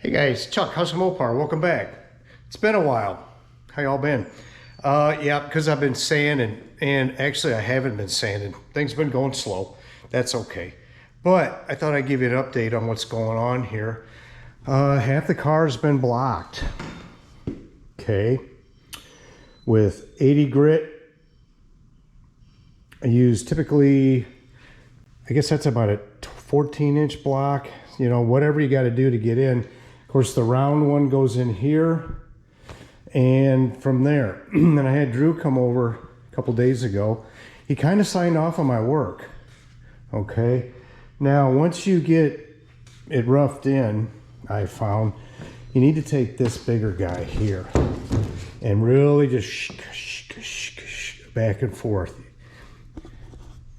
Hey guys, Chuck, how's the Mopar? Welcome back. It's been a while. How y'all been? Yeah, because I've been sanding, and actually I haven't been sanding. Things have been going slow. That's okay. But I thought I'd give you an update on what's going on here. Half the car's been blocked. Okay. With 80 grit, I use typically, I guess that's about a 14-inch block. You know, whatever you got to do to get in. Of course, the round one goes in here, and from there. And I had Drew come over a couple days ago. He kind of signed off on my work. Okay. Now, once you get it roughed in, I found you need to take this bigger guy here and really just back and forth.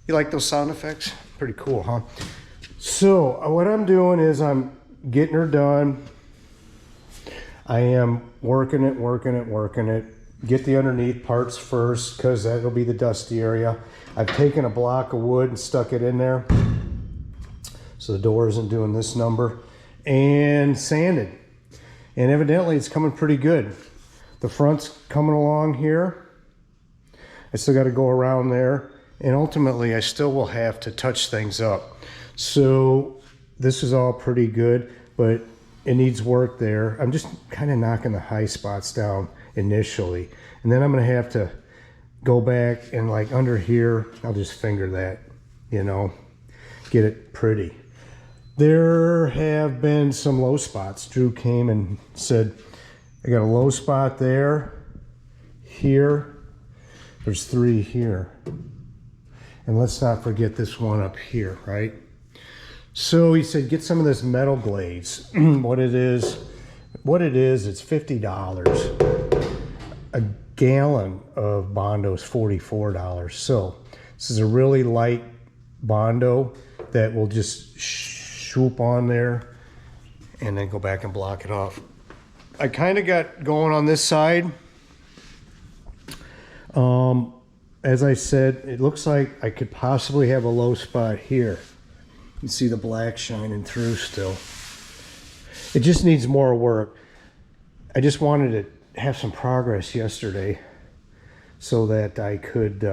You like those sound effects? Pretty cool, huh? So what I'm doing is I'm getting her done. I am working it. Get the underneath parts first because that'll be the dusty area. I've taken a block of wood and stuck it in there so the door isn't doing this number, and sanded. And evidently it's coming pretty good. The front's coming along here. I still got to go around there, and ultimately I still will have to touch things up. So this is all pretty good, but it needs work there. I'm just kind of knocking the high spots down initially, and then I'm going to have to go back and, like, under here, I'll just finger that, you know, get it pretty. There have been some low spots. Drew came and said, I got a low spot there, here, there's 3 here, and let's not forget this one up here, right? So he said, get some of this metal glaze. What it is, it's $50. A gallon of Bondo is $44. So this is a really light Bondo that will just swoop on there and then go back and block it off. I kind of got going on this side. As I said, it looks like I could possibly have a low spot here. You see the black shining through still. It just needs more work. I just wanted to have some progress yesterday so that I could,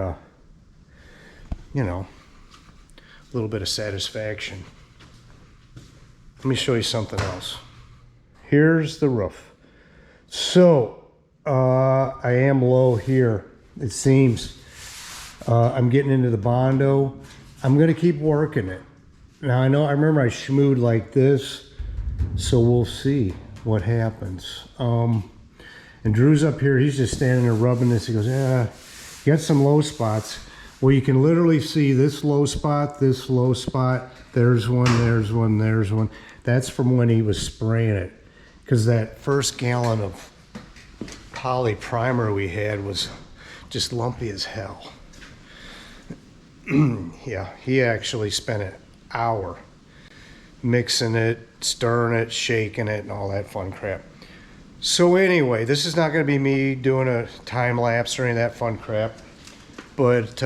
you know, a little bit of satisfaction. Let me show you something else. Here's the roof. So, I am low here, it seems. I'm getting into the Bondo. I'm going to keep working it. Now, I remember I schmooed like this, so we'll see what happens. And Drew's up here, he's just standing there rubbing this. He goes, yeah, you got some low spots. Well, you can literally see this low spot, there's one, there's one, there's one. That's from when he was spraying it, because that first gallon of poly primer we had was just lumpy as hell. Yeah, he actually spent an hour mixing it, stirring it, shaking it, and all that fun crap. So anyway, this is not going to be me doing a time lapse or any of that fun crap, but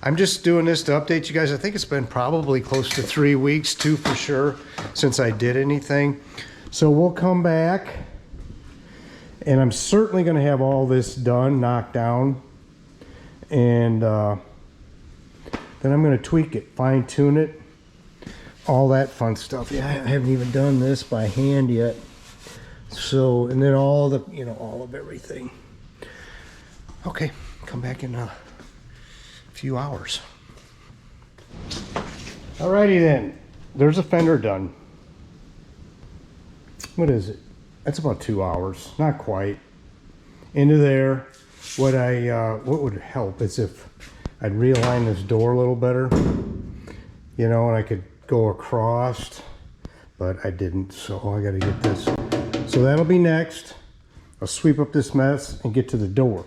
I'm just doing this to update you guys. I think it's been probably close to 3 weeks, 2 for sure, since I did anything. So we'll come back, and I'm certainly going to have all this done, knocked down, and then I'm going to tweak it, fine tune it, all that fun stuff. Yeah, I haven't even done this by hand yet. So, and then all the, you know, all of everything. Okay, come back in a few hours. Alrighty then, there's a fender done. What is it? That's about 2 hours, not quite. Into there. What would help is if I'd realign this door a little better, you know, and I could go across, but I didn't, so I got to get this. So that'll be next. I'll sweep up this mess and get to the door.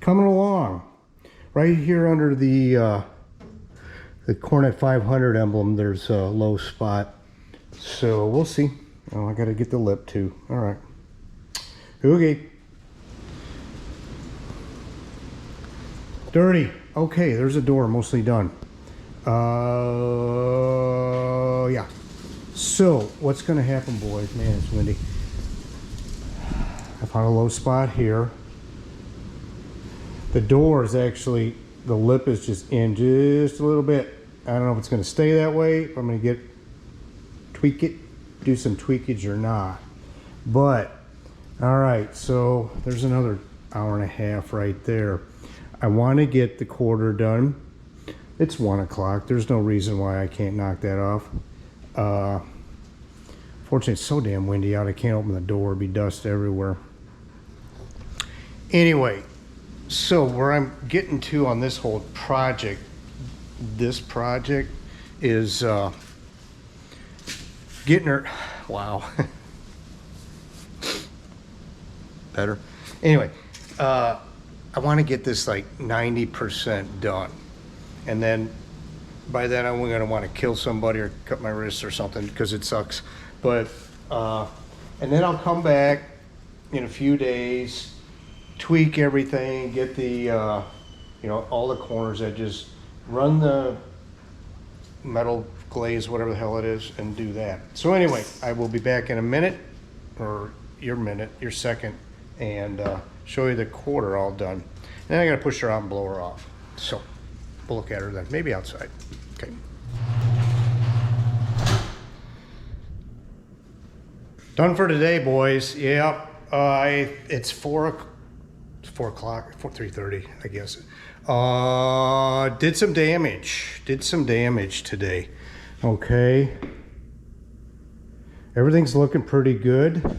Coming along, right here under the Coronet 500 emblem, there's a low spot. So we'll see. Oh, I got to get the lip too. All right. Okay. Dirty. Okay, there's a door, mostly done. Yeah. So what's going to happen, boys? Man, it's windy. I found a low spot here. The door is actually, the lip is just in just a little bit. I don't know if it's going to stay that way, if I'm going to tweak it, do some tweakage or not. But, all right, so there's another hour and a half right there. I want to get the quarter done. It's 1 o'clock. There's no reason why I can't knock that off. Fortunately, it's so damn windy out, I can't open the door. It'd be dust everywhere. Anyway, so where I'm getting to on this whole project, is getting her, wow. Better. Anyway, I want to get this like 90% done. And then by then I'm going to want to kill somebody or cut my wrist or something because it sucks. But, and then I'll come back in a few days, tweak everything, get the, you know, all the corners, edges, run the metal glaze, whatever the hell it is, and do that. So anyway, I will be back in a minute, or your second, and show you the quarter all done. Then I gotta push her out and blow her off. So we'll look at her then, maybe outside. Okay. Done for today, boys. Yep. It's 3:30, I guess. Did some damage today. Okay. Everything's looking pretty good.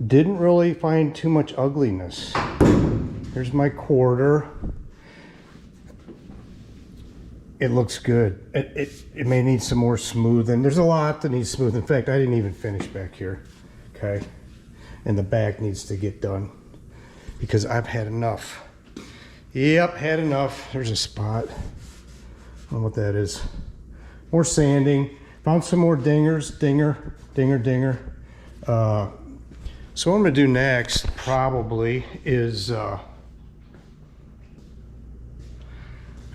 Didn't really find too much ugliness. Here's my quarter. It looks good. It may need some more smoothing. There's a lot that needs smoothing. In fact, I didn't even finish back here. Okay. And the back needs to get done because I've had enough. Yep, had enough. There's a spot. I don't know what that is. More sanding. Found some more dingers. Dinger. So what I'm going to do next probably is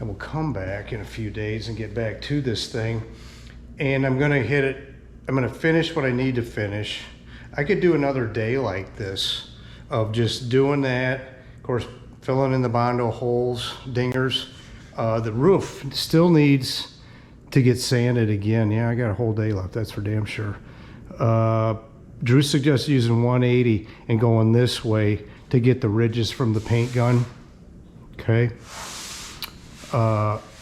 I will come back in a few days and get back to this thing. And I'm going to hit it. I'm going to finish what I need to finish. I could do another day like this of just doing that. Of course, filling in the Bondo holes, dingers. The roof still needs to get sanded again. Yeah, I got a whole day left, that's for damn sure. Drew suggested using 180 and going this way to get the ridges from the paint gun. Okay.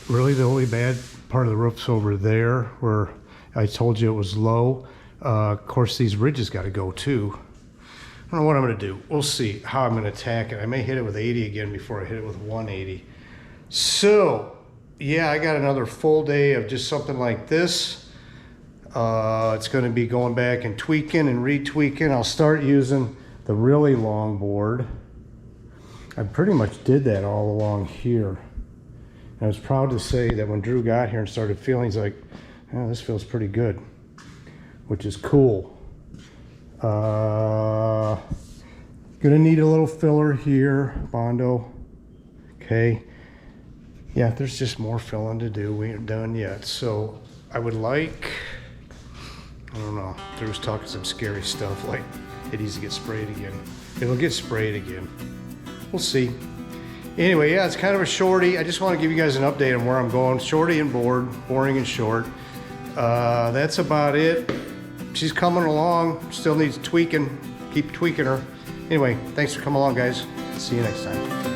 Really the only bad part of the roof's over there where I told you it was low. Of course, these ridges got to go too. I don't know what I'm going to do. We'll see how I'm going to attack it. I may hit it with 80 again before I hit it with 180. So, yeah, I got another full day of just something like this. It's going to be going back and tweaking and retweaking. I'll start using the really long board. I pretty much did that all along here. And I was proud to say that when Drew got here and started feeling, he's like, oh, this feels pretty good, which is cool. Gonna need a little filler here, Bondo. Okay. Yeah, there's just more filling to do. We ain't done yet. So I would like, I don't know, there was talking some scary stuff like it needs to get sprayed again. It'll get sprayed again. We'll see. Anyway, yeah, it's kind of a shorty. I just want to give you guys an update on where I'm going. Shorty and boring and short. That's about it. She's coming along. Still needs tweaking. Keep tweaking her. Anyway, thanks for coming along, guys. See you next time.